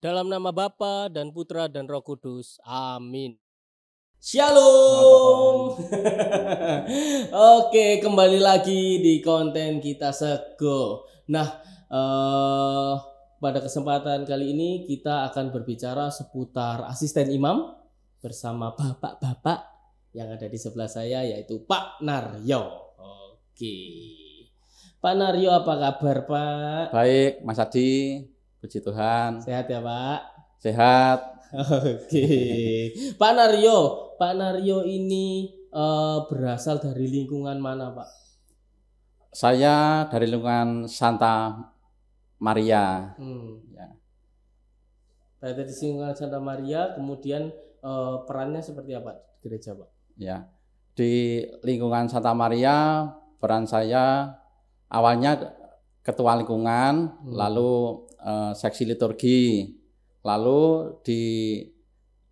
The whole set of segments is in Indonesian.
Dalam nama Bapa dan Putra dan Roh Kudus. Amin. Shalom. Shalom. Oke, kembali lagi di konten kita Sego. Nah, pada kesempatan kali ini kita akan berbicara seputar asisten imam bersama bapak-bapak yang ada di sebelah saya, yaitu Pak Naryo. Oke, Pak Naryo, apa kabar Pak? Baik, Mas Adi, puji Tuhan. Sehat ya Pak? Sehat. Oke, Pak Naryo ini berasal dari lingkungan mana Pak? Saya dari lingkungan Santa Maria. Ya. Berada di lingkungan Santa Maria, kemudian perannya seperti apa di gereja Pak? Ya, di lingkungan Santa Maria peran saya awalnya ketua lingkungan, lalu seksi liturgi, lalu di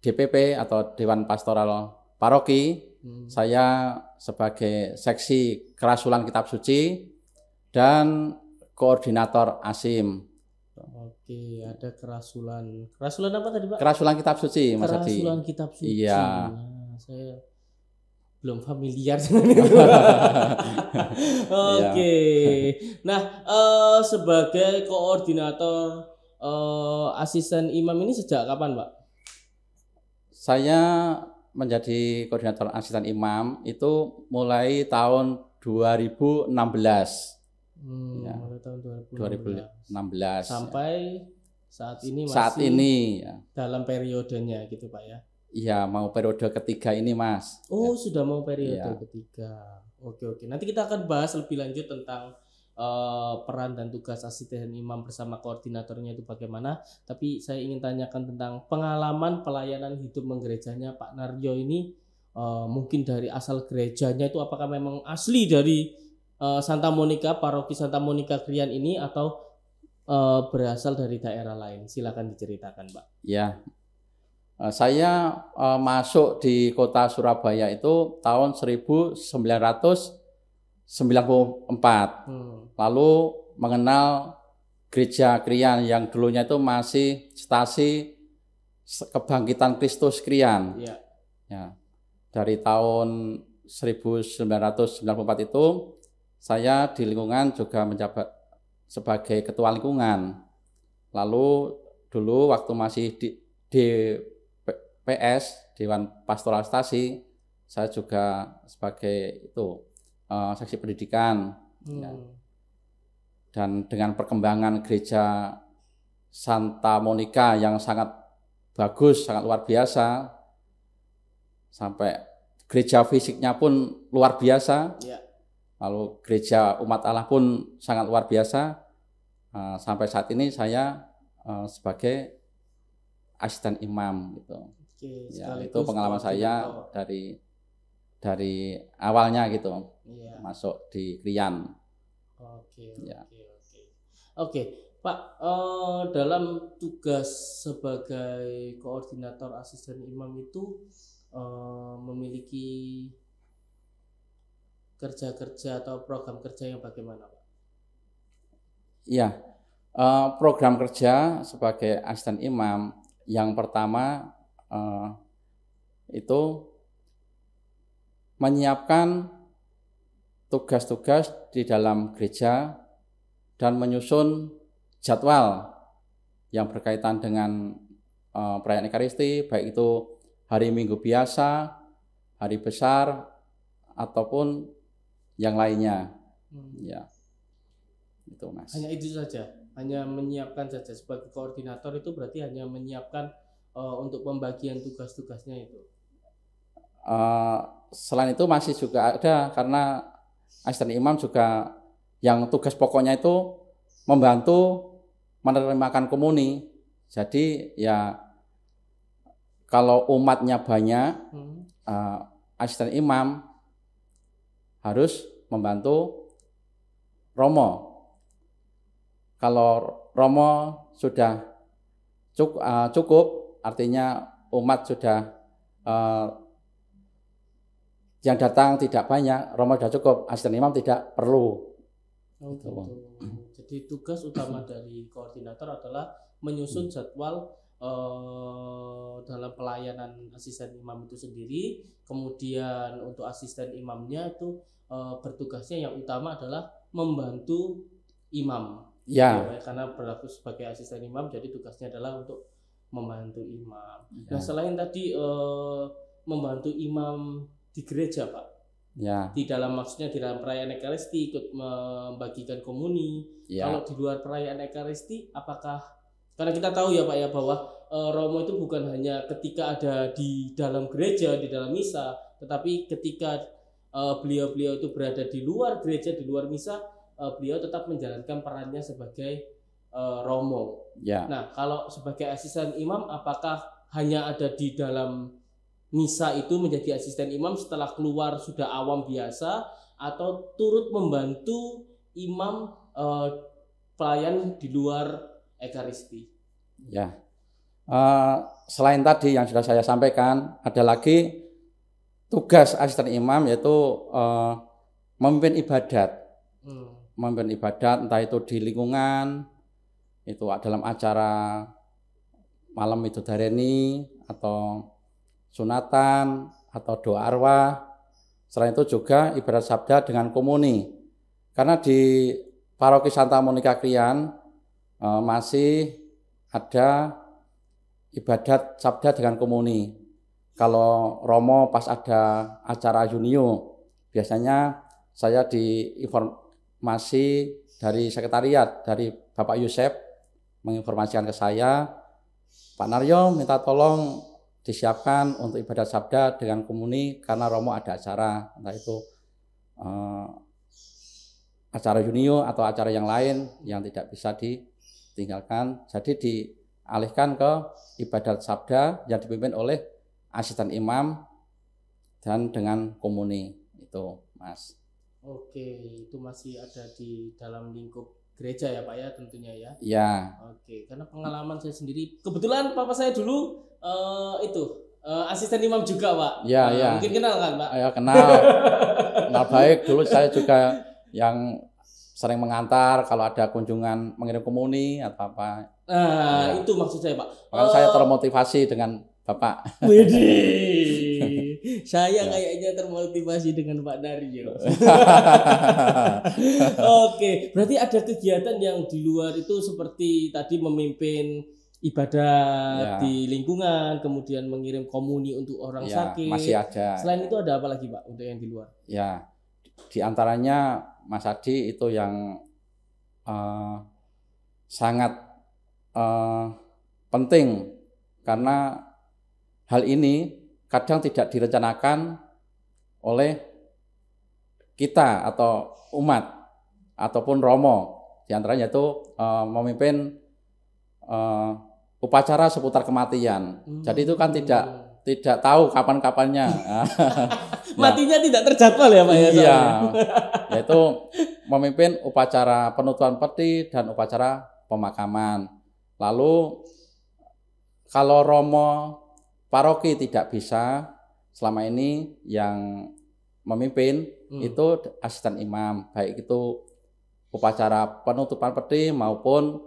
DPP atau Dewan Pastoral Paroki, saya sebagai seksi kerasulan kitab suci dan koordinator ASIM. Oke, ada kerasulan. Kerasulan apa tadi Pak? Kerasulan kitab suci, Mas Adi. Kerasulan kitab suci. Iya. Nah, saya belum familiar dengan itu. Oke. Nah, sebagai koordinator asisten imam ini sejak kapan, Pak? Saya menjadi koordinator asisten imam itu mulai tahun 2016. Ya. Mulai tahun 2016 sampai saat ini masih saat ini ya. Dalam periodenya gitu Pak ya. Iya, mau periode ketiga ini Mas. Oh, ya. Sudah mau periode ketiga. Oke. Nanti kita akan bahas lebih lanjut tentang peran dan tugas asisten imam bersama koordinatornya itu bagaimana. Tapi saya ingin tanyakan tentang pengalaman pelayanan hidup menggerejanya Pak Naryo ini. Mungkin dari asal gerejanya itu apakah memang asli dari Santa Monica, paroki Santa Monica Krian ini, atau berasal dari daerah lain? Silakan diceritakan Pak. Ya, saya masuk di kota Surabaya itu tahun 1994. Lalu mengenal gereja Krian yang dulunya itu masih stasi Kebangkitan Kristus Krian. Ya, dari tahun 1994 itu saya di lingkungan juga menjabat sebagai ketua lingkungan. Lalu dulu waktu masih di PS, Dewan Pastoral Stasi, saya juga sebagai itu seksi pendidikan. Ya. Dan dengan perkembangan gereja Santa Monica yang sangat bagus, sangat luar biasa, sampai gereja fisiknya pun luar biasa, lalu gereja umat Allah pun sangat luar biasa. Sampai saat ini saya sebagai asisten imam gitu. Ya, itu pengalaman saya dari awalnya gitu. Masuk di Krian. Oke, Pak, dalam tugas sebagai koordinator asisten imam itu memiliki kerja-kerja atau program kerja yang bagaimana, Pak? Iya, program kerja sebagai asisten imam yang pertama itu menyiapkan tugas-tugas di dalam gereja dan menyusun jadwal yang berkaitan dengan perayaan Ekaristi, baik itu hari Minggu biasa, hari besar, ataupun yang lainnya. Ya, itu Mas. Hanya itu saja, hanya menyiapkan saja sebagai koordinator itu berarti hanya menyiapkan untuk pembagian tugas-tugasnya itu. Selain itu masih juga ada, karena asisten imam juga yang tugas pokoknya itu membantu menerima komuni. Jadi ya kalau umatnya banyak, asisten imam harus membantu romo. Kalau romo sudah cukup, artinya umat sudah yang datang tidak banyak, romo sudah cukup, asisten imam tidak perlu. Jadi tugas utama dari koordinator adalah menyusun jadwal dalam pelayanan asisten imam itu sendiri, kemudian untuk asisten imamnya itu bertugasnya yang utama adalah membantu imam. Ya. Karena berlaku sebagai asisten imam, jadi tugasnya adalah untuk membantu imam. Ya. Nah, selain tadi membantu imam di gereja, Pak. Ya. Di dalam maksudnya di dalam perayaan Ekaristi ikut membagikan komuni. Ya. Kalau di luar perayaan Ekaristi, apakah, karena kita tahu ya Pak ya bahwa Romo itu bukan hanya ketika ada di dalam gereja, di dalam misa, tetapi ketika beliau-beliau itu berada di luar gereja, di luar misa, beliau tetap menjalankan perannya sebagai Romo. Ya. Nah, kalau sebagai asisten imam, apakah hanya ada di dalam misa itu menjadi asisten imam, setelah keluar sudah awam biasa, atau turut membantu imam pelayan di luar Ekaristi? Ya. Selain tadi yang sudah saya sampaikan, ada lagi tugas asisten imam, yaitu memimpin ibadat. Memimpin ibadat entah itu di lingkungan, itu dalam acara malam Midodareni atau sunatan atau doa arwah. Selain itu juga ibadat sabda dengan komuni. Karena di Paroki Santa Monica Krian masih ada ibadat sabda dengan komuni. Kalau Romo pas ada acara Junio, biasanya saya diinformasi dari sekretariat, dari Bapak Yusef, menginformasikan ke saya, Pak Naryo minta tolong disiapkan untuk ibadat sabda dengan komuni karena Romo ada acara, entah itu acara Junio atau acara yang lain yang tidak bisa ditinggalkan. Jadi dialihkan ke ibadat sabda yang dipimpin oleh asisten imam dan dengan komuni itu, Mas. Oke, itu masih ada di dalam lingkup gereja ya Pak ya tentunya ya. Ya. Oke, karena pengalaman saya sendiri, kebetulan papa saya dulu asisten imam juga Pak. Ya, ya. Mungkin kenal kan Pak? Ya kenal. Kenal baik. Dulu saya juga yang sering mengantar kalau ada kunjungan mengirim komuni atau apa. Nah, ya. Itu maksud saya Pak. Makanya saya termotivasi dengan Bapak. Widih, saya kayaknya termotivasi dengan Pak Naryo. Oke, berarti ada kegiatan yang di luar itu seperti tadi memimpin ibadah di lingkungan, kemudian mengirim komuni untuk orang sakit. Masih ada. Selain itu ada apa lagi Pak untuk yang di luar? Ya, di antaranya Mas Adi itu yang sangat penting karena hal ini kadang tidak direncanakan oleh kita atau umat ataupun Romo. Di antaranya itu memimpin upacara seputar kematian. Jadi itu kan tidak tahu kapan-kapannya. Matinya tidak terjadwal ya Pak ya? Iya, yaitu memimpin upacara penutupan peti dan upacara pemakaman. Lalu kalau Romo paroki tidak bisa, selama ini yang memimpin itu asisten imam, baik itu upacara penutupan peti maupun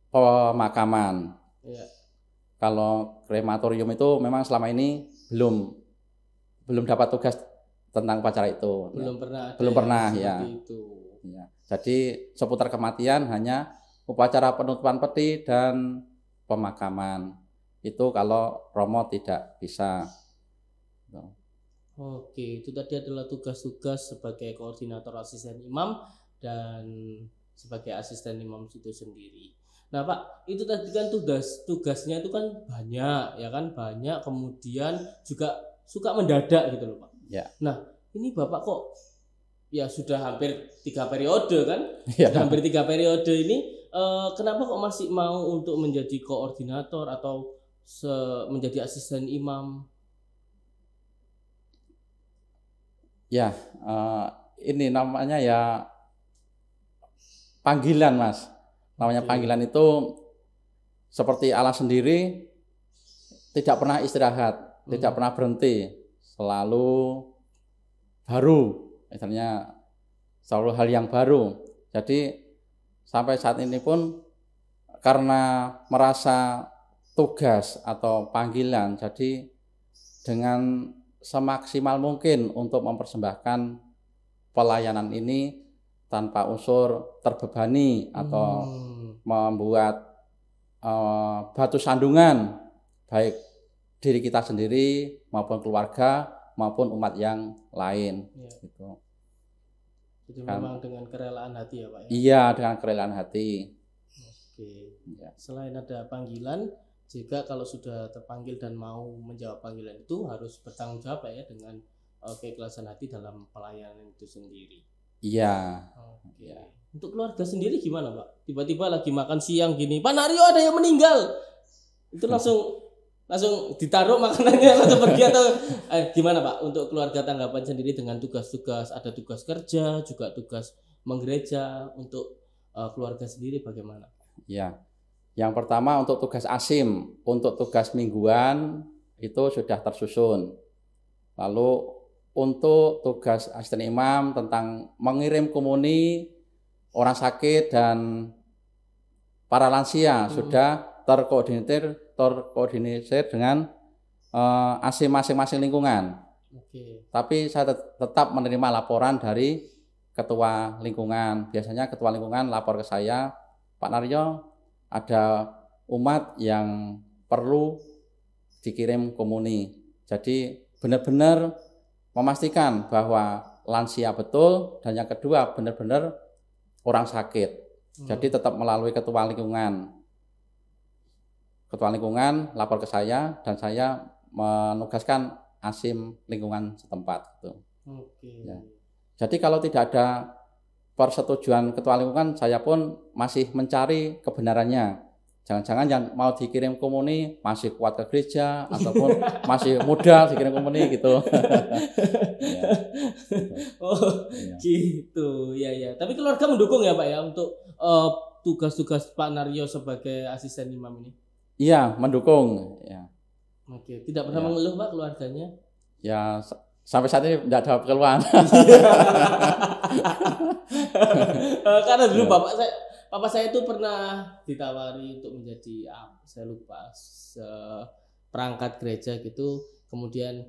pemakaman. Ya. Kalau krematorium itu memang selama ini belum dapat tugas tentang upacara itu. Belum pernah ya. Itu. Ya. Jadi seputar kematian hanya upacara penutupan peti dan pemakaman. Itu kalau Romo tidak bisa. Oke, itu tadi adalah tugas-tugas sebagai koordinator asisten imam dan sebagai asisten imam itu sendiri. Nah Pak, itu tadi kan tugasnya itu kan banyak, ya kan, banyak, kemudian juga suka mendadak gitu loh Pak. Ya. Nah ini Bapak kok ya sudah hampir 3 periode kan, ya. Sudah hampir 3 periode ini, kenapa kok masih mau untuk menjadi koordinator atau menjadi asisten imam? Ya, ini namanya ya panggilan Mas. Namanya panggilan itu seperti Allah sendiri, tidak pernah istirahat, tidak pernah berhenti, selalu baru, misalnya selalu hal yang baru. Jadi sampai saat ini pun karena merasa tugas atau panggilan. Jadi dengan semaksimal mungkin untuk mempersembahkan pelayanan ini tanpa unsur terbebani atau membuat batu sandungan baik diri kita sendiri maupun keluarga maupun umat yang lain. Ya. Gitu. Jadi memang dengan kerelaan hati ya Pak ya? Iya, dengan kerelaan hati. Oke. Ya. Selain ada panggilan, jika kalau sudah terpanggil dan mau menjawab panggilan itu harus bertanggung jawab ya dengan keikhlasan hati dalam pelayanan itu sendiri. Iya. Oke. Ya. Untuk keluarga sendiri gimana Pak? Tiba-tiba lagi makan siang gini, Pak Naryo ada yang meninggal. Itu langsung ditaruh makanannya langsung pergi atau gimana Pak? Untuk keluarga tanggapan sendiri dengan tugas-tugas, ada tugas kerja, juga tugas menggereja, untuk keluarga sendiri bagaimana? Ya. Yang pertama untuk tugas ASIM, untuk tugas mingguan itu sudah tersusun. Lalu untuk tugas asisten imam tentang mengirim komuni orang sakit dan para lansia sudah terkoordinir dengan ASIM masing-masing lingkungan. Oke. Tapi saya tetap menerima laporan dari ketua lingkungan. Biasanya ketua lingkungan lapor ke saya, Pak Naryo, ada umat yang perlu dikirim komuni. Jadi benar-benar memastikan bahwa lansia betul, dan yang kedua benar-benar orang sakit. Jadi tetap melalui ketua lingkungan. Ketua lingkungan lapor ke saya dan saya menugaskan ASIM lingkungan setempat. Gitu. Oke. Ya. Jadi kalau tidak ada persetujuan ketua lingkungan, saya pun masih mencari kebenarannya. Jangan-jangan yang mau dikirim komuni masih kuat ke gereja ataupun masih muda dikirim komuni gitu. Ya. Oh, Ya. gitu. Ya ya. Tapi keluarga mendukung ya Pak ya untuk tugas-tugas Pak Naryo sebagai asisten imam ini? Iya, mendukung. Ya. Oke. Tidak pernah mengeluh Pak keluarganya? Ya, sampai saat ini tidak ada keluhan. Karena dulu Papa saya itu pernah ditawari untuk menjadi saya lupa perangkat gereja gitu, kemudian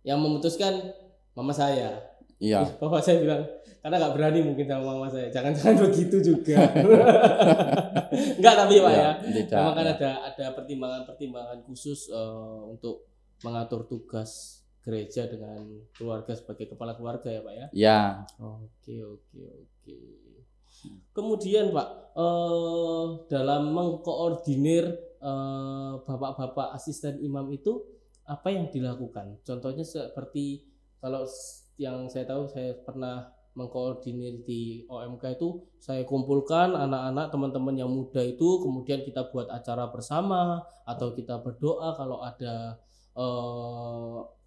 yang memutuskan mama saya. Iya. Papa saya bilang karena nggak berani mungkin sama mama saya, jangan begitu juga. Enggak tapi Pak ya, memang kan ada pertimbangan khusus untuk mengatur tugas gereja dengan keluarga sebagai kepala keluarga ya Pak ya. Ya. Oke. Kemudian Pak, dalam mengkoordinir bapak-bapak asisten imam itu apa yang dilakukan? Contohnya seperti kalau yang saya tahu, saya pernah mengkoordinir di OMK itu, saya kumpulkan anak-anak teman-teman yang muda itu, kemudian kita buat acara bersama atau kita berdoa kalau ada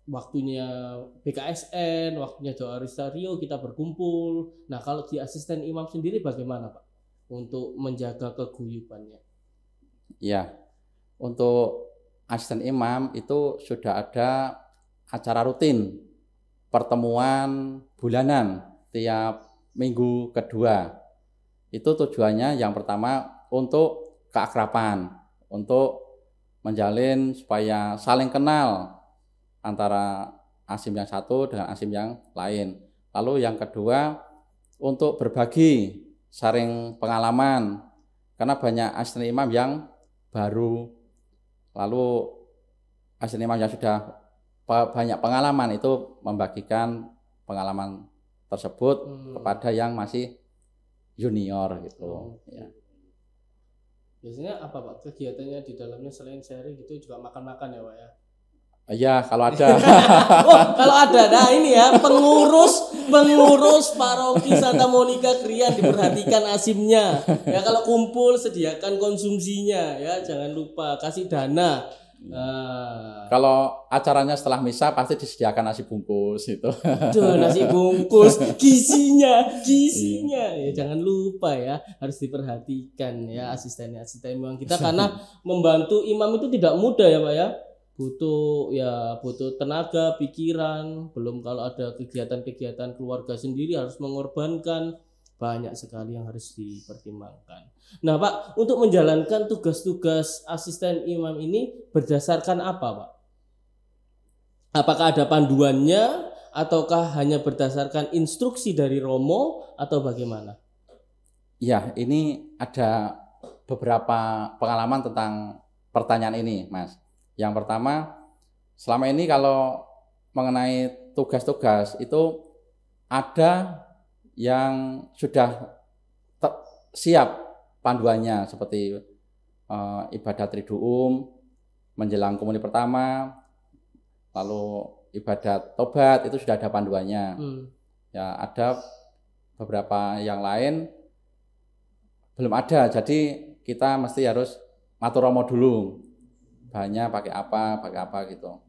waktunya BKSN, waktunya doa Aristario, kita berkumpul. Nah, kalau di asisten imam sendiri bagaimana Pak untuk menjaga keguyubannya? Ya, untuk asisten imam itu sudah ada acara rutin, pertemuan bulanan tiap minggu kedua. Itu tujuannya yang pertama untuk keakraban, untuk menjalin supaya saling kenal antara ASIM yang satu dengan ASIM yang lain. Lalu yang kedua untuk berbagi, sharing pengalaman, karena banyak asisten imam yang baru, lalu asisten imam yang sudah banyak pengalaman itu membagikan pengalaman tersebut kepada yang masih junior gitu. Ya. Biasanya apa Pak kegiatannya di dalamnya selain sharing gitu, juga makan-makan ya Pak ya? Iya, kalau ada. Kalau ada. Nah, ini ya, pengurus paroki Santa Monica Krian, diperhatikan asimnya. Ya, kalau kumpul sediakan konsumsinya ya, jangan lupa kasih dana. Kalau acaranya setelah misa pasti disediakan nasi bungkus itu. Tuh, nasi bungkus, gizinya. Ya, jangan lupa ya, harus diperhatikan ya asisten imam kita, karena membantu imam itu tidak mudah ya Pak ya. Butuh tenaga, pikiran, belum kalau ada kegiatan-kegiatan keluarga sendiri harus mengorbankan banyak sekali yang harus dipertimbangkan. Nah Pak, untuk menjalankan tugas-tugas asisten imam ini berdasarkan apa Pak? Apakah ada panduannya ataukah hanya berdasarkan instruksi dari Romo atau bagaimana? Ya, ini ada beberapa pengalaman tentang pertanyaan ini, Mas. Yang pertama, selama ini kalau mengenai tugas-tugas itu ada yang sudah siap panduannya seperti ibadat triduum, menjelang komuni pertama, lalu ibadat tobat itu sudah ada panduannya. Ya, ada beberapa yang lain belum ada, jadi kita mesti harus matur romo dulu, bahannya pakai apa gitu.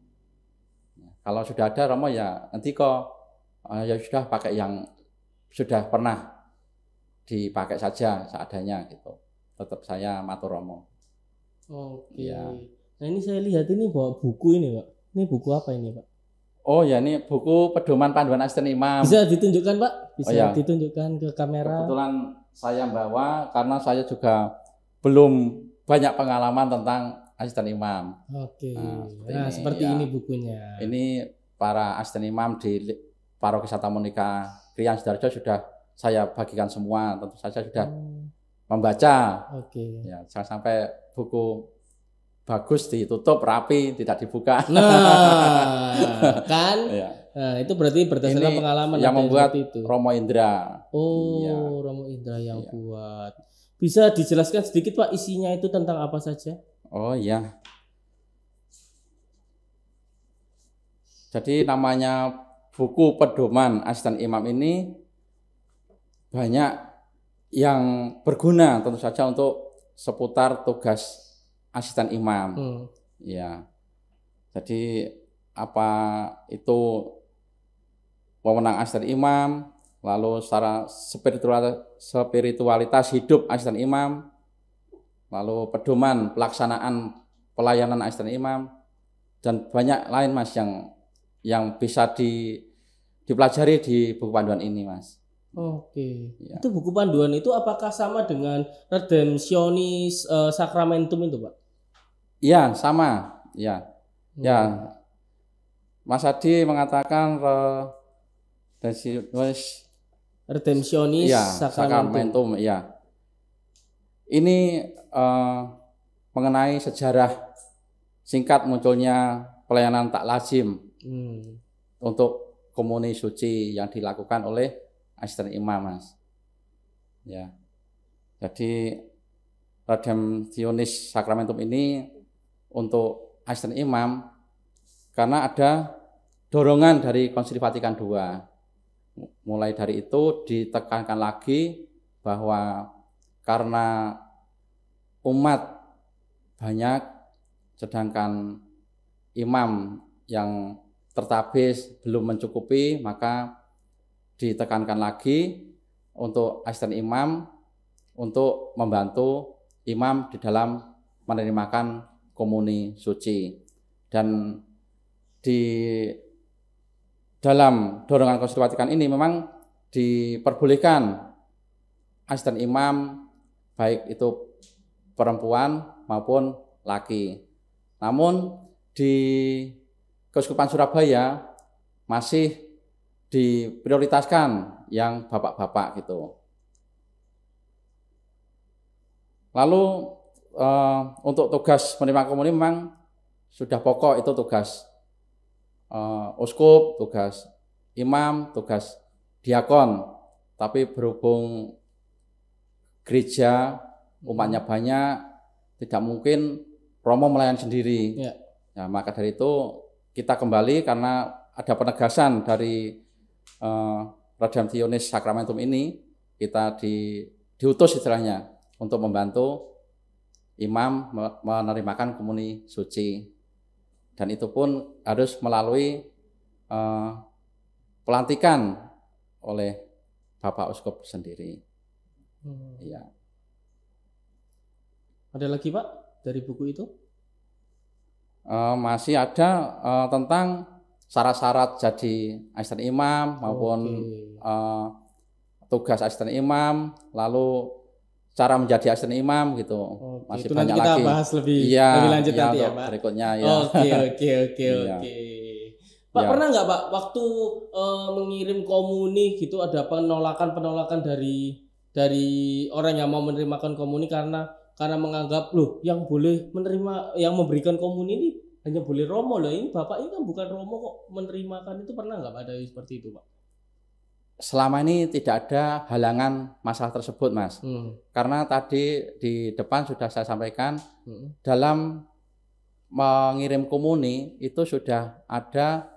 Kalau sudah ada romo ya nanti kok ya sudah pakai yang sudah pernah dipakai saja seadanya gitu. Tetap saya matur romo. Oke. Ya. Nah ini saya lihat ini bawa buku ini Pak. Ini buku apa ini Pak? Oh ya, ini buku pedoman panduan asisten imam. Bisa ditunjukkan Pak? Bisa ditunjukkan ke kamera. Kebetulan saya bawa karena saya juga belum banyak pengalaman tentang asisten imam. Oke. Nah seperti ini bukunya. Ini para asisten imam di Paroki Santa Monica Krian Sidoarjo sudah saya bagikan semua. Tentu saja sudah membaca. Oke. Ya, jangan sampai buku bagus ditutup rapi tidak dibuka. Nah, kan? Ya. Nah, itu berarti berdasarkan ini pengalaman yang membuat itu. Romo Indra. Oh, iya. Romo Indra yang buat. Bisa dijelaskan sedikit Pak isinya itu tentang apa saja? Oh iya. Jadi namanya buku pedoman asisten imam ini banyak yang berguna tentu saja untuk seputar tugas asisten imam. Ya. Jadi apa itu wewenang asisten imam, lalu secara spiritualitas hidup asisten imam, lalu pedoman pelaksanaan pelayanan asisten imam, dan banyak lain Mas yang bisa dipelajari di buku panduan ini Mas. Oke. Ya. Itu buku panduan itu apakah sama dengan Redemptionis Sacramentum itu Pak? Iya, sama. Ya. Ya. Mas Adi mengatakan Redemptionis Sacramentum. Ya. Ini mengenai sejarah singkat munculnya pelayanan tak lazim untuk komuni suci yang dilakukan oleh asisten imam Mas. Ya. Jadi Redemptionis Sacramentum ini untuk asisten imam karena ada dorongan dari Konsili Vatikan II. Mulai dari itu ditekankan lagi bahwa karena umat banyak sedangkan imam yang tertabis belum mencukupi, maka ditekankan lagi untuk asisten imam untuk membantu imam di dalam menerimakan komuni suci. Dan di dalam dorongan Konsili Vatikan ini memang diperbolehkan asisten imam baik itu perempuan maupun laki. Namun di Keuskupan Surabaya masih diprioritaskan yang bapak-bapak gitu. Lalu untuk tugas menerima komuni memang sudah pokok, itu tugas uskup, tugas imam, tugas diakon. Tapi berhubung gereja umatnya banyak, tidak mungkin romo melayani sendiri. Ya. Nah, maka dari itu kita kembali karena ada penegasan dari Redemptionis Sacramentum ini, kita diutus istilahnya untuk membantu imam menerimakan komuni suci, dan itu pun harus melalui pelantikan oleh Bapak Uskup sendiri. Ya. Ada lagi Pak dari buku itu? Masih ada tentang syarat-syarat jadi asisten imam maupun tugas asisten imam, lalu cara menjadi asisten imam gitu. Oke, Masih itu nanti banyak kita lagi. bahas lebih Iya, lanjut iya, nanti ya, untuk Pak. berikutnya ya. Oke. Iya. Pak, Ya. pernah nggak Pak waktu mengirim komuni gitu ada penolakan dari orang yang mau menerimakan komuni karena menganggap loh yang boleh menerima yang memberikan komuni ini hanya boleh romo loh, ini Bapak ini kan bukan romo kok menerimakan, itu pernah nggak Pak ada seperti itu Pak? Selama ini tidak ada halangan masalah tersebut, Mas. Karena tadi di depan sudah saya sampaikan, dalam mengirim komuni itu sudah ada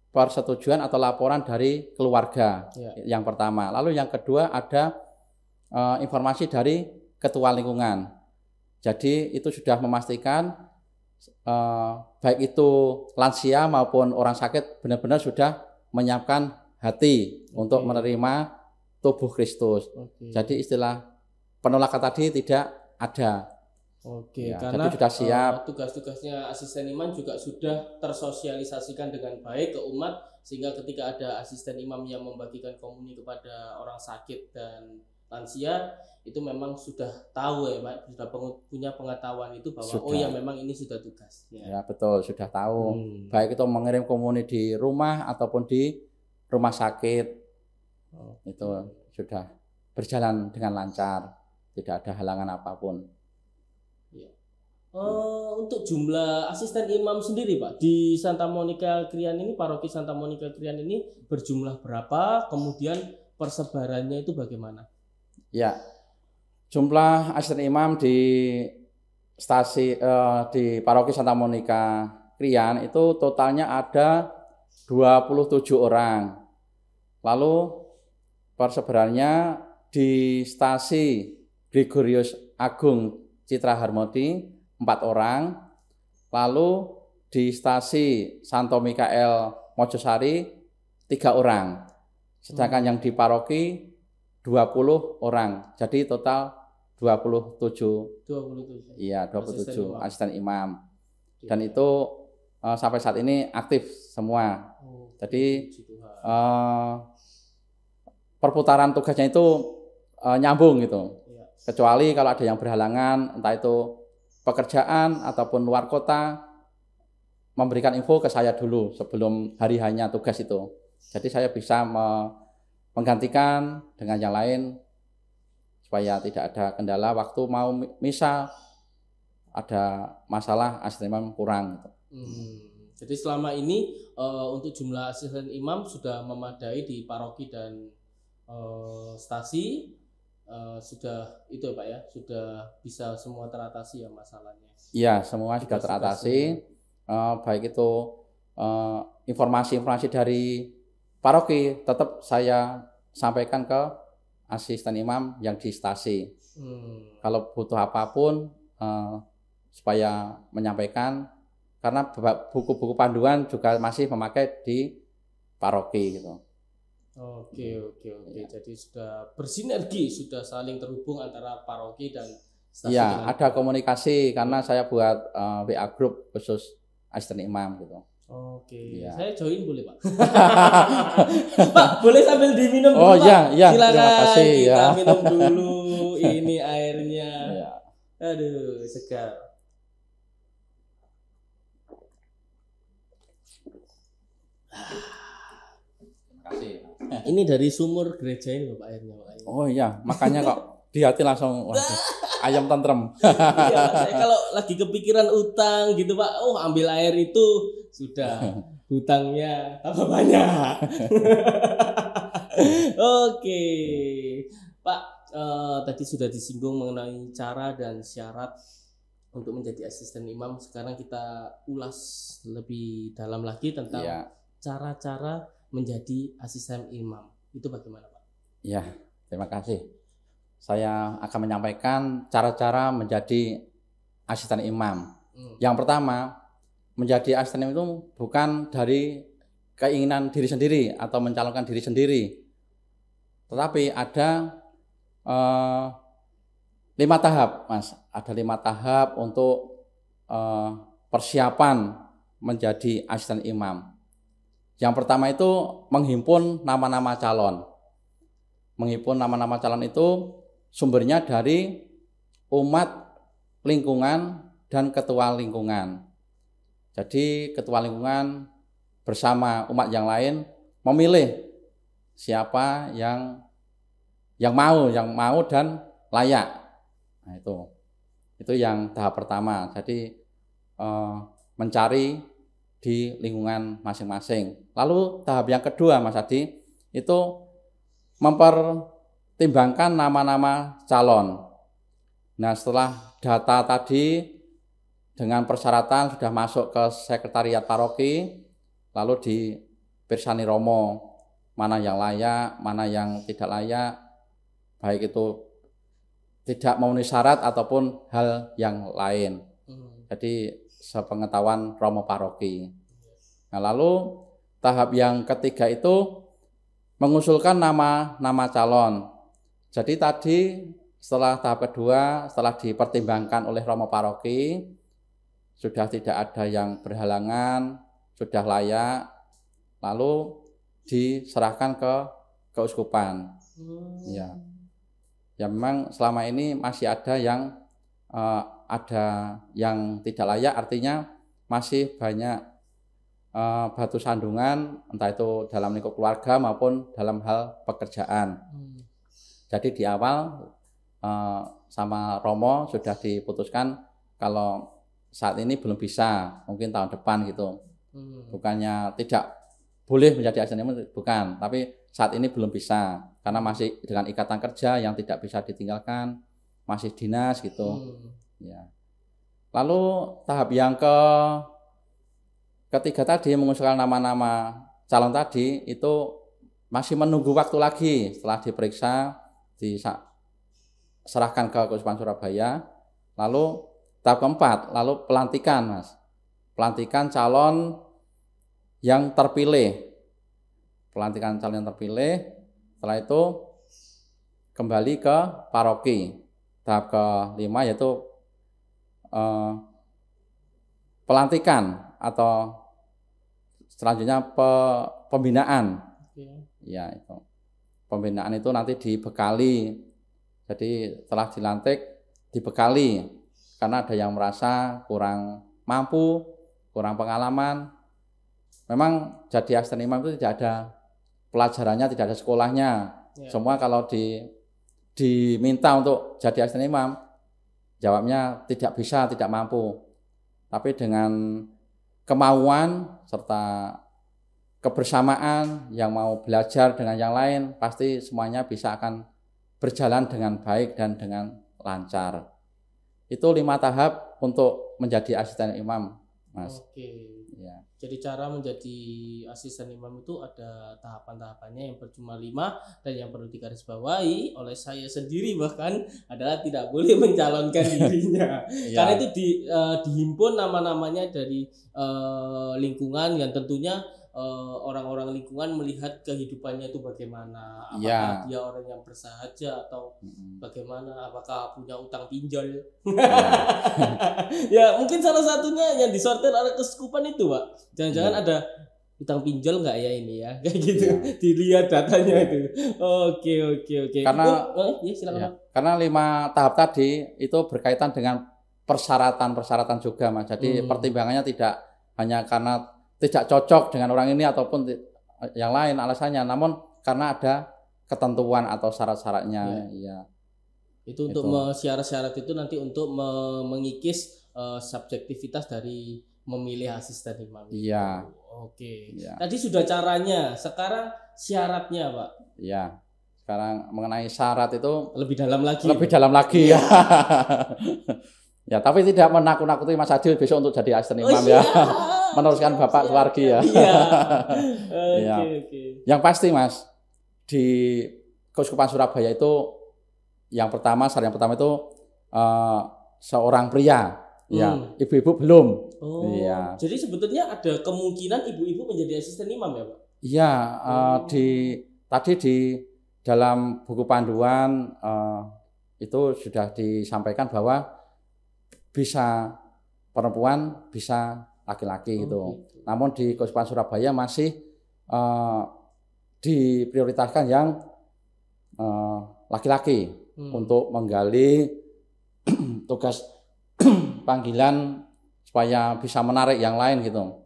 persetujuan atau laporan dari keluarga. Yang pertama. Lalu yang kedua ada informasi dari ketua lingkungan. Jadi itu sudah memastikan baik itu lansia maupun orang sakit benar-benar sudah menyiapkan hati untuk menerima tubuh Kristus. Jadi istilah penolakan tadi tidak ada. Ya, karena jadi sudah siap. Tugas-tugasnya asisten imam juga sudah tersosialisasikan dengan baik ke umat, sehingga ketika ada asisten imam yang membagikan komuni kepada orang sakit dan lansia, itu memang sudah tahu ya Pak, sudah punya pengetahuan itu bahwa sudah. Oh ya memang ini sudah tugas. Ya betul, sudah tahu. Baik itu mengirim komuni di rumah ataupun di rumah sakit, itu sudah berjalan dengan lancar, tidak ada halangan apapun. Untuk jumlah asisten imam sendiri Pak di Santa Monica Krian ini, paroki Santa Monica Krian ini berjumlah berapa? Kemudian persebarannya itu bagaimana? Ya, jumlah asisten imam di di paroki Santa Monica Krian itu totalnya ada 27 orang. Lalu persebarannya di stasi Gregorius Agung Citra Harmoni 4 orang, lalu di stasi Santo Mikael Mojosari 3 orang, sedangkan yang di paroki 20 orang, jadi total 27. Iya, 27 asisten imam. Dan itu sampai saat ini aktif semua. Jadi perputaran tugasnya itu nyambung gitu. Kecuali kalau ada yang berhalangan, entah itu pekerjaan ataupun luar kota, memberikan info ke saya dulu sebelum hari hanya tugas itu. Jadi saya bisa menggantikan dengan yang lain supaya tidak ada kendala waktu mau misa ada masalah asisten imam kurang. Jadi selama ini untuk jumlah asisten imam sudah memadai di paroki dan stasi. Sudah itu Pak ya, sudah bisa semua teratasi ya masalahnya. Iya, semua sudah teratasi. Baik itu informasi-informasi dari paroki tetap saya sampaikan ke asisten imam yang di stasi. Kalau butuh apapun supaya menyampaikan, karena buku-buku panduan juga masih memakai di paroki gitu. Oke. Jadi sudah bersinergi, sudah saling terhubung antara paroki dan stasi. Iya, ada komunikasi karena saya buat WA group khusus asisten imam gitu. Oke. Ya. Saya join boleh Pak? Pak, boleh sambil diminum dulu Pak? Iya. Silakan, terima kasih, kita minum dulu ini airnya. Ya. Aduh, segar. Ini dari sumur gereja ini Pak airnya Pak. Oh iya, makanya kok di hati langsung ayam tentrem. Iya, saya kalau lagi kepikiran utang gitu Pak, ambil air itu sudah hutangnya tambah banyak. Oke. Pak, tadi sudah disinggung mengenai cara dan syarat untuk menjadi asisten imam. Sekarang kita ulas lebih dalam lagi tentang cara-cara menjadi asisten imam. Itu bagaimana Pak? Ya, terima kasih. Saya akan menyampaikan cara-cara menjadi asisten imam. Yang pertama, menjadi asisten imam itu bukan dari keinginan diri sendiri atau mencalonkan diri sendiri. Tetapi ada 5 tahap, Mas. Ada 5 tahap untuk persiapan menjadi asisten imam. Yang pertama itu menghimpun nama-nama calon. menghimpun nama-nama calon itu sumbernya dari umat lingkungan dan ketua lingkungan. Jadi ketua lingkungan bersama umat yang lain memilih siapa yang mau dan layak. Nah, itu yang tahap pertama. Jadi mencari di lingkungan masing-masing. Lalu tahap yang kedua, Mas Adi, itu mempertimbangkan nama-nama calon. Nah, setelah data tadi dengan persyaratan sudah masuk ke sekretariat paroki, lalu dipirsani romo, mana yang layak, mana yang tidak layak, baik itu tidak memenuhi syarat ataupun hal yang lain. Jadi sepengetahuan romo paroki. Nah, lalu tahap yang ketiga itu mengusulkan nama-nama calon. Jadi tadi setelah tahap kedua, setelah dipertimbangkan oleh romo paroki, sudah tidak ada yang berhalangan, sudah layak, lalu diserahkan ke keuskupan. Ya memang selama ini masih ada yang tidak layak, artinya masih banyak batu sandungan, entah itu dalam lingkup keluarga maupun dalam hal pekerjaan. Jadi di awal sama romo sudah diputuskan kalau saat ini belum bisa, mungkin tahun depan gitu. Bukannya tidak boleh menjadi asisten imam, bukan, tapi saat ini belum bisa karena masih dengan ikatan kerja yang tidak bisa ditinggalkan, masih dinas gitu. Ya. Lalu tahap yang ketiga tadi mengusulkan nama-nama calon tadi itu masih menunggu waktu lagi setelah diperiksa, diserahkan ke Keuskupan Surabaya. Lalu tahap keempat, lalu pelantikan, Mas. Pelantikan calon yang terpilih. Pelantikan calon yang terpilih, setelah itu kembali ke paroki. Tahap kelima yaitu pelantikan atau selanjutnya pembinaan. Ya, itu. Pembinaan itu nanti dibekali. Jadi setelah dilantik dibekali karena ada yang merasa kurang mampu, kurang pengalaman. Memang jadi asisten imam itu tidak ada pelajarannya, tidak ada sekolahnya. Semua kalau diminta untuk jadi asisten imam, jawabnya tidak bisa, tidak mampu. Tapi dengan kemauan serta kebersamaan yang mau belajar dengan yang lain, pasti semuanya bisa akan berjalan dengan baik dan dengan lancar. Itu 5 tahap untuk menjadi asisten imam, Mas. Oke. Ya. Jadi cara menjadi asisten imam itu ada tahapan-tahapannya, yang cuma 5, dan yang perlu digarisbawahi oleh saya sendiri bahkan adalah tidak boleh mencalonkan dirinya. Karena itu dihimpun nama-namanya dari lingkungan yang tentunya orang-orang lingkungan melihat kehidupannya itu bagaimana, apakah dia orang yang bersahaja atau bagaimana, apakah punya utang pinjol. Ya mungkin salah satunya yang disortir oleh keuskupan itu, Pak. Jangan-jangan ada utang pinjol nggak ya ini ya, kayak gitu. Dilihat datanya itu. Oke. Karena silakan. Karena 5 tahap tadi itu berkaitan dengan persyaratan juga, Mas. Jadi pertimbangannya tidak hanya karena tidak cocok dengan orang ini ataupun yang lain alasannya, namun karena ada ketentuan atau syarat-syaratnya. Itu untuk syarat-syarat itu nanti untuk mengikis subjektivitas dari memilih asisten imam. Oke. Tadi sudah caranya, sekarang syaratnya, Pak. Sekarang mengenai syarat itu lebih dalam lagi. Ya. Ya, tapi tidak menakut-nakuti Mas Adil besok untuk jadi asisten imam ya. Meneruskan Bapak Suwargi ya. Oke. Yang pasti, Mas, di Keuskupan Surabaya itu syarat yang pertama itu seorang pria. Ibu-ibu belum. Jadi sebetulnya ada kemungkinan ibu-ibu menjadi asisten imam ya, Pak? Tadi di dalam buku panduan itu sudah disampaikan bahwa bisa perempuan, bisa laki-laki gitu. Namun di Keuskupan Surabaya masih diprioritaskan yang laki-laki untuk menggali tugas panggilan supaya bisa menarik yang lain gitu.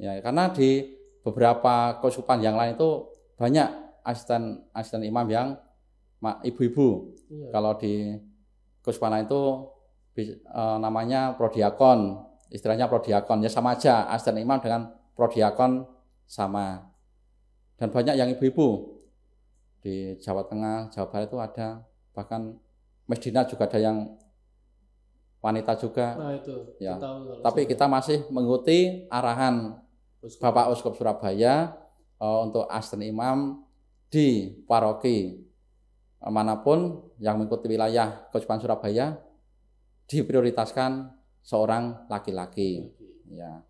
Ya, karena di beberapa keuskupan yang lain itu banyak asisten imam yang ibu-ibu. Kalau di keuskupan lain itu namanya prodiakon, istilahnya prodiakon. Ya sama aja, asisten imam dengan prodiakon sama. Dan banyak yang ibu-ibu. Di Jawa Tengah, Jawa Barat itu ada, bahkan Medina juga ada yang wanita juga. Nah itu, ya. Tapi kita masih mengikuti arahan Bapak Uskup Surabaya untuk asisten imam di paroki manapun yang mengikuti wilayah Keuskupan Surabaya diprioritaskan seorang laki-laki. Ya.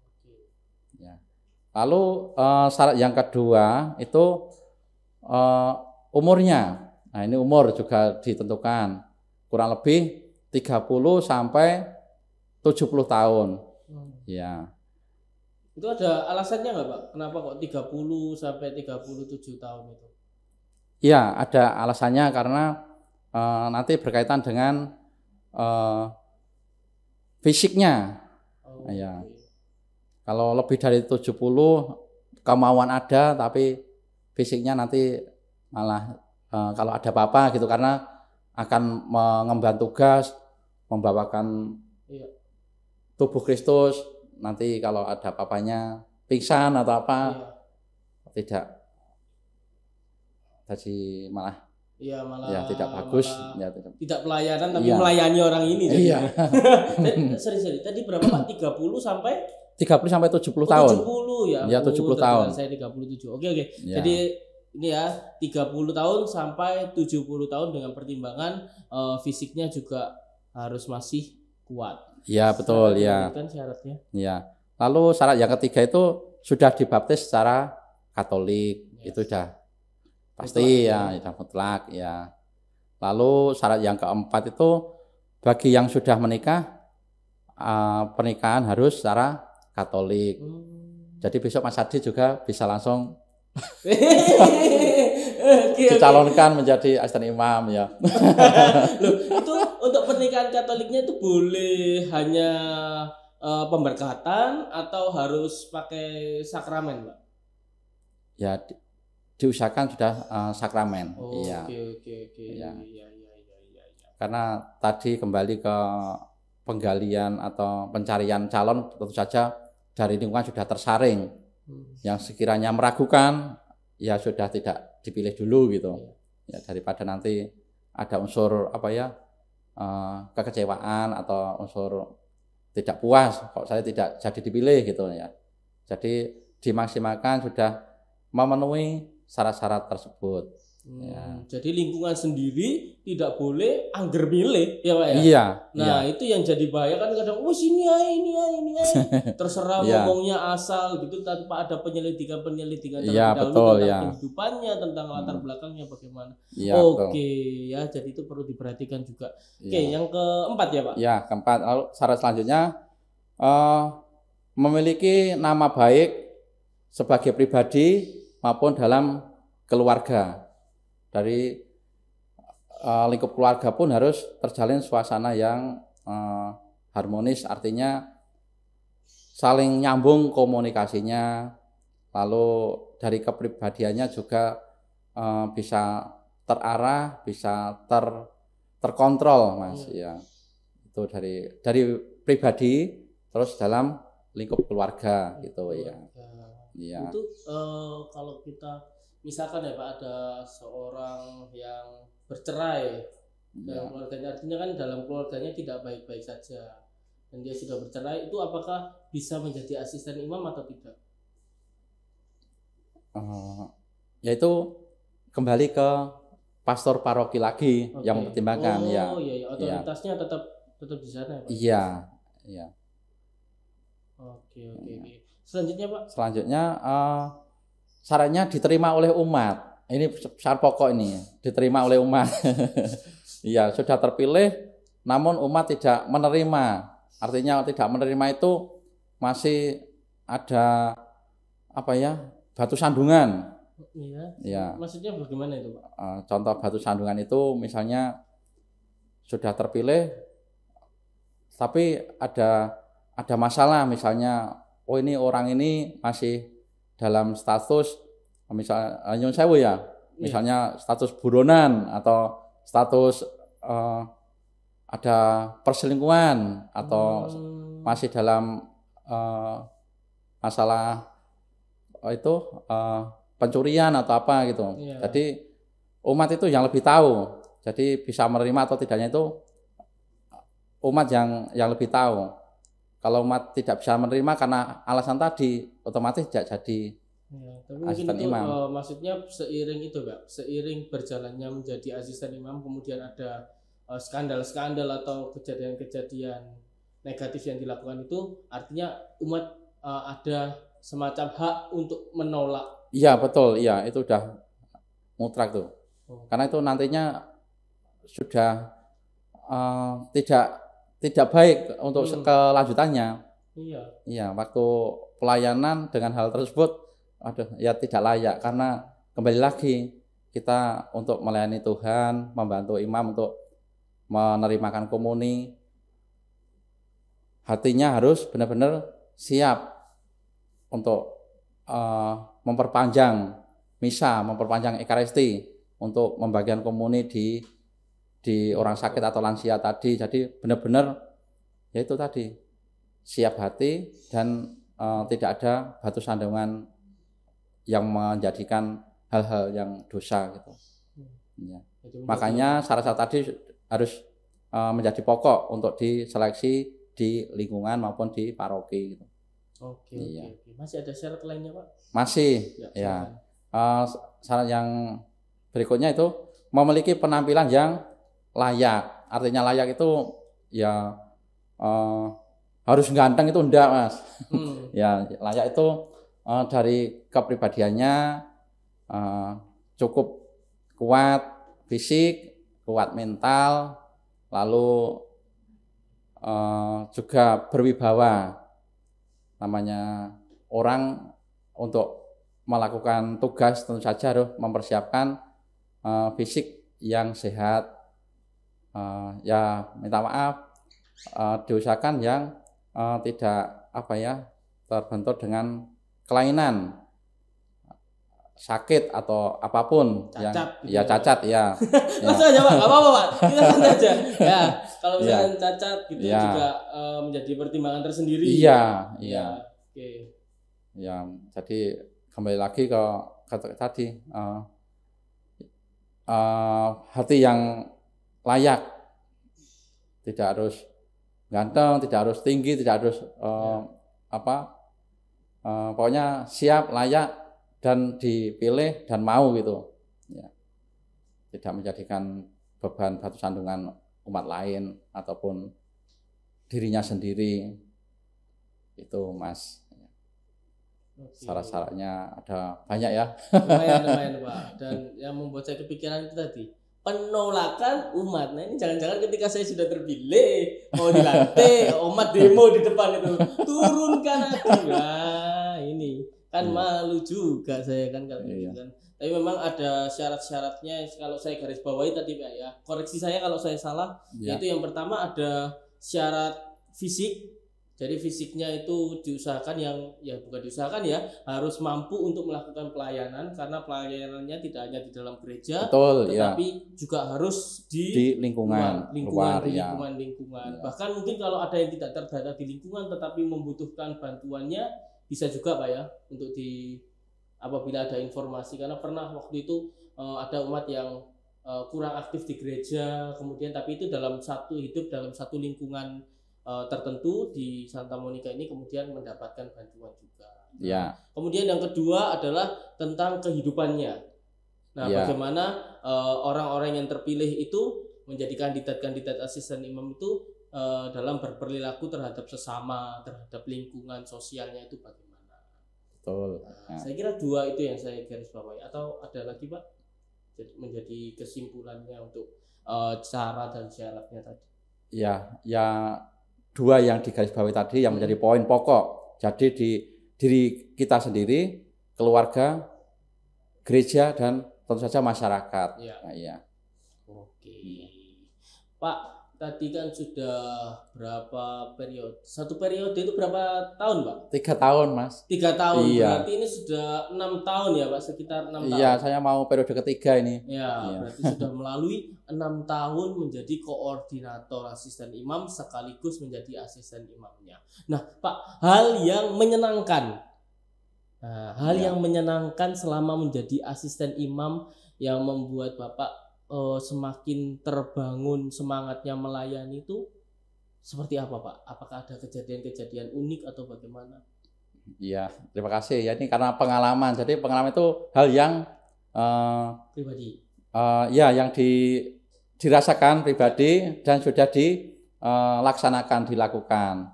Ya. Lalu syarat yang kedua itu umurnya. Nah, ini umur juga ditentukan kurang lebih 30 sampai 70 tahun. Ya. Itu ada alasannya nggak Pak? Kenapa kok 30 sampai 37 tahun itu? Ya, ada alasannya karena nanti berkaitan dengan fisiknya. Ya. Kalau lebih dari 70 kemauan ada, tapi fisiknya nanti malah kalau ada apa-apa gitu, karena akan mengemban tugas membawakan tubuh Kristus. Nanti kalau ada apa-apanya pingsan atau apa, tidak, jadi malah ya tidak bagus, ya, tidak pelayanan tapi melayani orang ini. Iya. Sorry, tadi berapa Pak? 30 sampai 70 tahun. 70 ya. Ya, 70 tahun. Saya 37. Oke. Ya. Jadi ini ya 30 tahun sampai 70 tahun dengan pertimbangan fisiknya juga harus masih kuat. Ya, betul ya. Kan syaratnya. Ya. Lalu syarat yang ketiga itu sudah dibaptis secara Katolik. Itu sudah pasti ya, sudah mutlak ya. Lalu syarat yang keempat itu bagi yang sudah menikah, pernikahan harus secara Katolik. Jadi besok Mas Adi juga bisa langsung dicalonkan menjadi asisten imam ya. Loh, itu untuk pernikahan Katoliknya itu boleh hanya pemberkatan atau harus pakai sakramen, Pak? Ya, diusahakan sudah sakramen. Iya. Oke. Ya. Iya. Karena tadi kembali ke penggalian atau pencarian calon, tentu saja dari lingkungan sudah tersaring. Yang sekiranya meragukan, ya sudah tidak dipilih dulu gitu. Ya, daripada nanti ada unsur kekecewaan atau unsur tidak puas kok saya tidak jadi dipilih gitu ya. Jadi dimaksimalkan sudah memenuhi syarat-syarat tersebut. Ya. Jadi lingkungan sendiri tidak boleh angger milih ya Pak ya? Iya. Nah itu yang jadi bahaya kan kadang, ini terserah ngomongnya asal gitu tanpa ada penyelidikan terlebih dahulu tentang kehidupannya, tentang latar belakangnya bagaimana. Oke, ya jadi itu perlu diperhatikan juga. Oke, yang keempat ya Pak? Ya, keempat. Lalu syarat selanjutnya memiliki nama baik sebagai pribadi maupun dalam keluarga. Dari lingkup keluarga pun harus terjalin suasana yang harmonis, artinya saling nyambung komunikasinya, lalu dari kepribadiannya juga bisa terarah, bisa terkontrol, Mas. Ya, itu dari pribadi terus dalam lingkup keluarga gitu ya. Ya. Itu kalau kita misalkan ya Pak ada seorang yang bercerai dalam keluarganya, artinya kan dalam keluarganya tidak baik-baik saja dan dia sudah bercerai, itu apakah bisa menjadi asisten imam atau tidak? Yaitu kembali ke pastor paroki lagi yang mempertimbangkan. Iya, otoritasnya tetap di sana ya Pak? Iya. Oke. Selanjutnya Pak? Selanjutnya syaratnya diterima oleh umat. Ini syarat pokok ini, diterima oleh umat. Iya, sudah terpilih namun umat tidak menerima. Artinya tidak menerima itu masih ada batu sandungan. Iya. Ya. Maksudnya bagaimana itu, Pak? Contoh batu sandungan itu misalnya sudah terpilih, tapi ada masalah, misalnya, oh ini orang ini masih dalam status, misalnya nyun sewu ya, misalnya status buronan atau status ada perselingkuhan atau masih dalam masalah itu pencurian atau apa gitu. Jadi umat itu yang lebih tahu. Jadi bisa menerima atau tidaknya itu umat yang lebih tahu. Kalau umat tidak bisa menerima karena alasan tadi, otomatis tidak jadi tapi asisten mungkin itu imam. Maksudnya seiring itu, Kak, seiring berjalannya menjadi asisten imam, kemudian ada skandal-skandal atau kejadian-kejadian negatif yang dilakukan itu, artinya umat ada semacam hak untuk menolak. Iya betul, iya itu udah mutlak tuh. Karena itu nantinya sudah tidak baik untuk kelanjutannya. Iya, waktu pelayanan dengan hal tersebut, ya tidak layak, karena kembali lagi kita untuk melayani Tuhan, membantu imam untuk menerimakan komuni, hatinya harus benar-benar siap untuk memperpanjang misa, memperpanjang ekaristi, untuk membagikan komuni di orang sakit atau lansia tadi. Jadi benar-benar ya itu tadi, siap hati dan tidak ada batu sandungan yang menjadikan hal-hal yang dosa gitu. Ya. Makanya syarat-syarat tadi harus menjadi pokok untuk diseleksi di lingkungan maupun di paroki gitu. Oke. Masih ada syarat lainnya, Pak? Masih. Ya. Syarat yang berikutnya itu memiliki penampilan yang layak. Artinya layak itu ya harus ganteng itu enggak, Mas. Ya, layak itu dari kepribadiannya cukup kuat fisik, kuat mental, lalu juga berwibawa. Namanya orang untuk melakukan tugas tentu saja harus mempersiapkan fisik yang sehat. Ya minta maaf, diusahakan yang tidak terbentur dengan kelainan, sakit atau apapun, cacat, yang cacat ya. Langsung aja, Pak, apa-apa, Pak, kita santai aja. Ya, kalau misalnya cacat gitu juga menjadi pertimbangan tersendiri. Iya. Oke. Ya, jadi kembali lagi ke tadi, hati yang layak, tidak harus ganteng, tidak harus tinggi, tidak harus pokoknya siap, layak, dan dipilih dan mau gitu. Ya. Tidak menjadikan beban batu sandungan umat lain ataupun dirinya sendiri. Itu, Mas. Syarat-syaratnya ada banyak ya. Lumayan, Pak. Dan yang membuat saya kepikiran itu tadi, penolakan umat. Nah ini jangan-jangan ketika saya sudah terpilih mau dilantik, umat demo di depan itu, turunkan aku. Nah ini kan malu juga saya kan kalau gitu kan. Tapi memang ada syarat-syaratnya. Kalau saya garis bawahi tadi, Pak, ya, koreksi saya kalau saya salah. Yaitu yang pertama ada syarat fisik. Jadi fisiknya itu diusahakan bukan diusahakan ya, harus mampu untuk melakukan pelayanan, karena pelayanannya tidak hanya di dalam gereja, tetapi juga harus di lingkungan luar, lingkungan. Bahkan mungkin kalau ada yang tidak terdata di lingkungan tetapi membutuhkan bantuannya, bisa juga, Pak, ya, untuk apabila ada informasi. Karena pernah waktu itu ada umat yang kurang aktif di gereja, kemudian tapi itu hidup dalam satu lingkungan tertentu di Santa Monica ini, kemudian mendapatkan bantuan juga. Kemudian yang kedua adalah tentang kehidupannya. Nah, bagaimana orang-orang yang terpilih itu menjadi kandidat asisten imam itu dalam berperilaku terhadap sesama, terhadap lingkungan sosialnya itu bagaimana. Betul. Saya kira dua itu yang saya garis bawahi. Atau ada lagi, Pak, menjadi kesimpulannya untuk cara dan syaratnya tadi? Ya dua yang digarisbawahi tadi yang menjadi poin pokok. Jadi di diri kita sendiri, keluarga, gereja dan tentu saja masyarakat. Ya. Nah, iya. Oke. Pak, tadi kan sudah berapa periode? Satu periode itu berapa tahun, Pak? 3 tahun, Mas. 3 tahun. Iya. Berarti ini sudah 6 tahun ya, Pak? Sekitar 6 tahun. Iya, saya mau periode ketiga ini. Ya, Iya. berarti sudah melalui 6 tahun menjadi koordinator asisten imam sekaligus menjadi asisten imamnya. Nah, Pak, hal yang menyenangkan. Nah, hal Ya. yang menyenangkan selama menjadi asisten imam yang membuat Bapak semakin terbangun semangatnya melayani itu seperti apa, Pak? Apakah ada kejadian-kejadian unik atau bagaimana? Iya, terima kasih. Ya, ini karena pengalaman. Jadi pengalaman itu hal yang Pribadi. ya yang dirasakan pribadi dan sudah dilaksanakan, dilakukan.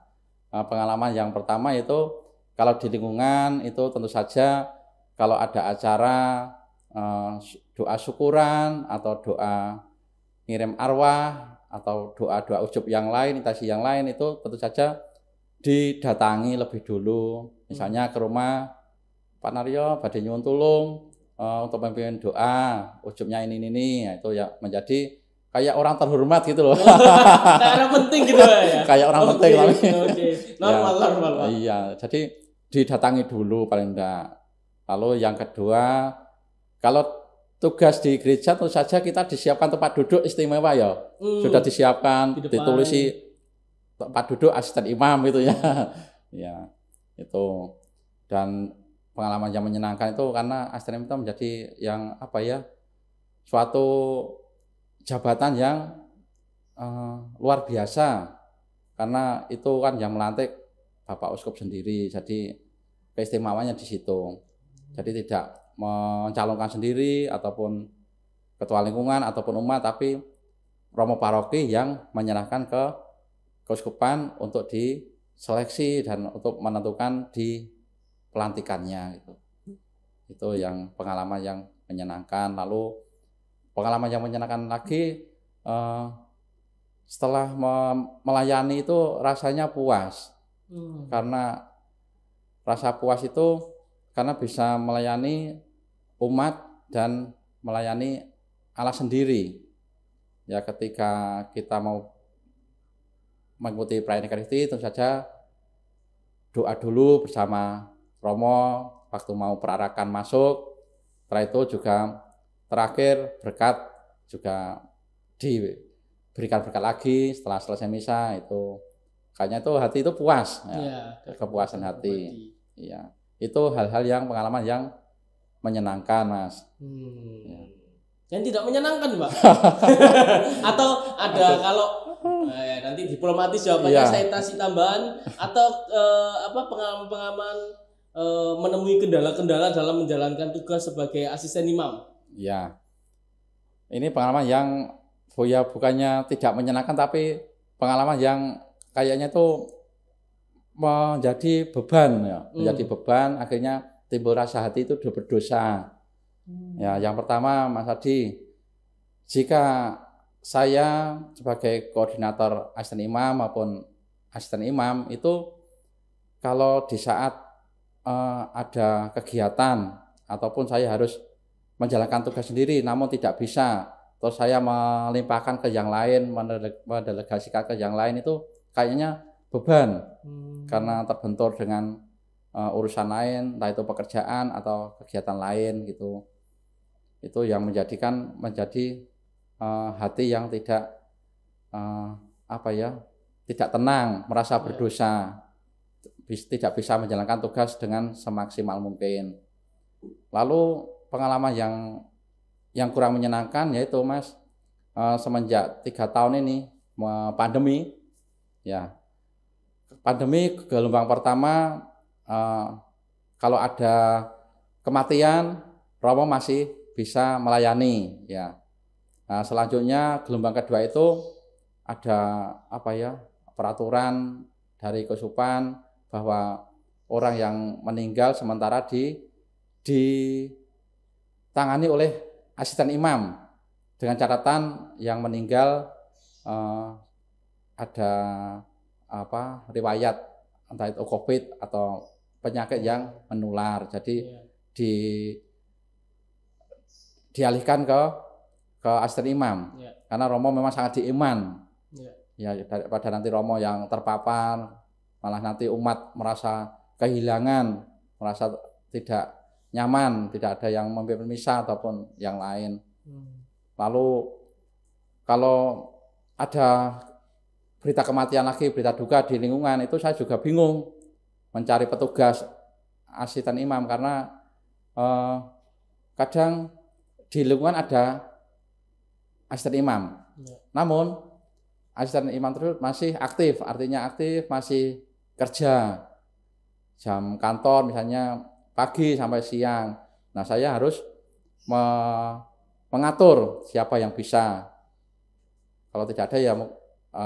Pengalaman yang pertama itu kalau di lingkungan itu tentu saja kalau ada acara doa syukuran atau doa ngirim arwah atau doa-doa ujub yang lain, intasi yang lain itu tentu saja didatangi lebih dulu. Misalnya ke rumah Pak Naryo badhe nyuwun tulung untuk memimpin doa ujubnya ini. Nah, itu ya menjadi kayak orang terhormat gitu loh. Kayak orang penting gitu ya. Kayak orang penting tapi. Oke. Normal, Pak. Iya, jadi didatangi dulu paling enggak. Lalu yang kedua, kalau tugas di gereja tentu saja kita disiapkan tempat duduk istimewa ya. Sudah disiapkan, ditulisi tempat duduk asisten imam gitu ya. Ya, itu. Dan pengalaman yang menyenangkan itu karena asisten imam itu menjadi yang apa ya? Suatu jabatan yang luar biasa. Karena itu kan yang melantik Bapak Uskup sendiri. Jadi keistimewaannya di situ. Jadi tidak mencalonkan sendiri ataupun ketua lingkungan ataupun umat, tapi romo paroki yang menyerahkan ke keuskupan untuk diseleksi dan untuk menentukan di pelantikannya gitu. Itu yang pengalaman yang menyenangkan. Lalu pengalaman yang menyenangkan lagi setelah melayani itu rasanya puas. Karena rasa puas itu karena bisa melayani umat dan melayani Allah sendiri. Ya, ketika kita mau mengikuti perayaan Ekaristi tentu saja doa dulu bersama romo waktu mau perarakan masuk. Setelah itu juga terakhir berkat juga diberikan berkat lagi setelah selesai misa. Itu kayaknya itu hati itu puas ya, kepuasan hati. Iya. Itu hal-hal yang pengalaman yang menyenangkan, Mas. Ya. Yang tidak menyenangkan, Pak. Atau ada kalau nanti diplomatis jawabannya saya kasih tambahan atau pengalaman-pengalaman menemui kendala-kendala dalam menjalankan tugas sebagai asisten imam. Ya. Ini pengalaman yang bukannya tidak menyenangkan tapi pengalaman yang kayaknya itu menjadi beban ya, menjadi beban, akhirnya timbul rasa hati itu berdosa. Ya, yang pertama Mas Adi, jika saya sebagai koordinator asisten imam maupun asisten imam itu kalau di saat ada kegiatan ataupun saya harus menjalankan tugas sendiri namun tidak bisa, terus saya melimpahkan ke yang lain, mendelegasikan ke yang lain, itu kayaknya beban karena terbentur dengan urusan lain, entah itu pekerjaan atau kegiatan lain gitu. Itu yang menjadi hati yang tidak tidak tenang, merasa berdosa, tidak bisa menjalankan tugas dengan semaksimal mungkin. Lalu pengalaman yang kurang menyenangkan yaitu Mas, semenjak 3 tahun ini pandemi ya. Pandemi gelombang pertama kalau ada kematian romo masih bisa melayani ya. Nah, selanjutnya gelombang kedua itu ada peraturan dari keuskupan bahwa orang yang meninggal sementara ditangani oleh asisten imam dengan catatan yang meninggal ada riwayat entah itu COVID atau penyakit yang menular. Jadi dialihkan ke asisten imam. Ya. Karena Romo memang sangat diiman. Ya. Ya, daripada nanti Romo yang terpapar, malah nanti umat merasa kehilangan, merasa tidak nyaman, tidak ada yang memimpin misa ataupun yang lain. Lalu kalau ada berita kematian lagi, berita duka di lingkungan, itu saya juga bingung mencari petugas asisten imam karena kadang di lingkungan ada asisten imam. Namun asisten imam tersebut masih aktif, artinya aktif, masih kerja. Jam kantor misalnya pagi sampai siang. Nah, saya harus mengatur siapa yang bisa. Kalau tidak ada ya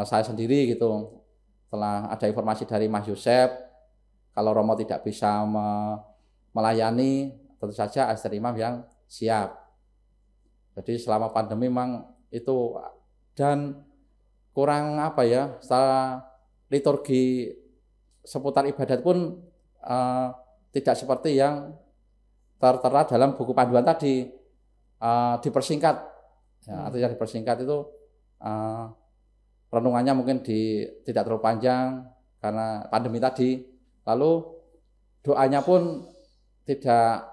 saya sendiri gitu. Setelah ada informasi dari Mas Yosep, kalau Romo tidak bisa melayani, tentu saja asisten imam yang siap. Jadi selama pandemi memang itu, dan kurang apa ya, setelah liturgi seputar ibadat pun tidak seperti yang tertera dalam buku panduan tadi, dipersingkat. Ya, artinya dipersingkat itu renungannya mungkin tidak terlalu panjang karena pandemi tadi. Lalu doanya pun tidak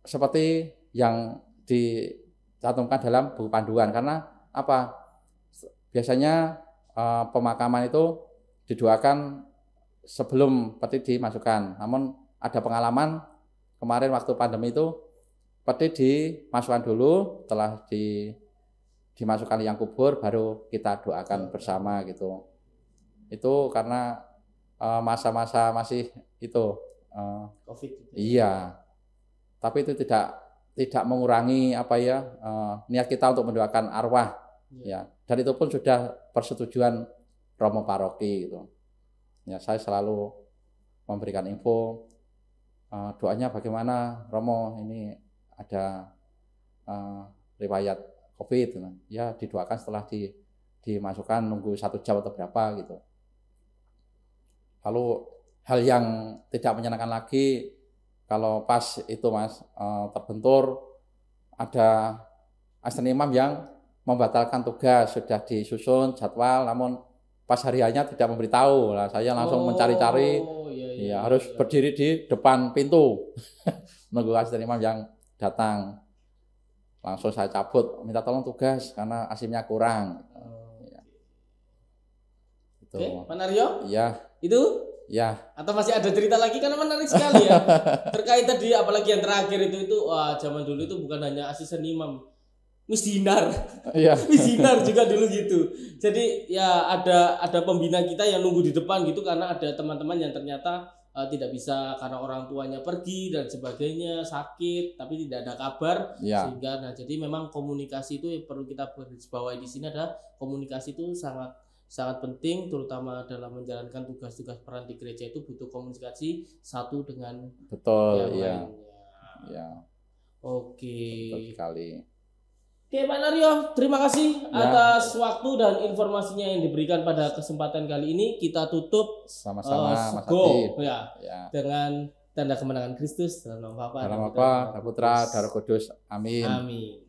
seperti yang dicantumkan dalam buku panduan. Karena apa? Biasanya pemakaman itu didoakan sebelum peti dimasukkan. Namun ada pengalaman kemarin waktu pandemi itu peti dimasukkan dulu, setelah dimasukkan liang kubur baru kita doakan bersama gitu. Itu karena masa-masa masih itu COVID. Iya. Tapi itu tidak mengurangi apa ya, niat kita untuk mendoakan arwah. Ya. Dan itu pun sudah persetujuan Romo Paroki gitu. Ya, saya selalu memberikan info doanya bagaimana Romo, ini ada riwayat COVID, ya didoakan setelah dimasukkan, nunggu 1 jam atau berapa gitu. Lalu hal yang tidak menyenangkan lagi, kalau pas itu Mas terbentur ada asisten imam yang membatalkan tugas, sudah disusun jadwal, namun pas hariannya tidak memberitahu. Lah saya langsung mencari-cari, ya harus berdiri di depan pintu nunggu asisten imam yang datang. Langsung saya cabut, minta tolong tugas karena asimnya kurang. Oke, Pak Naryo? Iya. Itu? Ya. Atau masih ada cerita lagi, karena menarik sekali ya. Terkait tadi, apalagi yang terakhir itu wah, zaman dulu itu bukan hanya asisten imam, misdinar. Iya. Misdinar juga dulu gitu. Jadi ya ada pembina kita yang nunggu di depan gitu karena ada teman-teman yang ternyata tidak bisa karena orang tuanya pergi dan sebagainya, sakit tapi tidak ada kabar. Ya. Sehingga jadi memang komunikasi itu perlu kita bawahi di sini, ada komunikasi itu sangat penting, terutama dalam menjalankan tugas-tugas peran di gereja itu butuh komunikasi satu dengan yang lainnya. Ya. Oke. Betul sekali. Oke, Pak Naryo, terima kasih atas waktu dan informasinya yang diberikan pada kesempatan kali ini. Kita tutup sama-sama Mas Adi. Ya. Dengan tanda kemenangan Kristus dalam nama Bapa, dalam Bapa, Putra, Roh Kudus. Amin. Amin.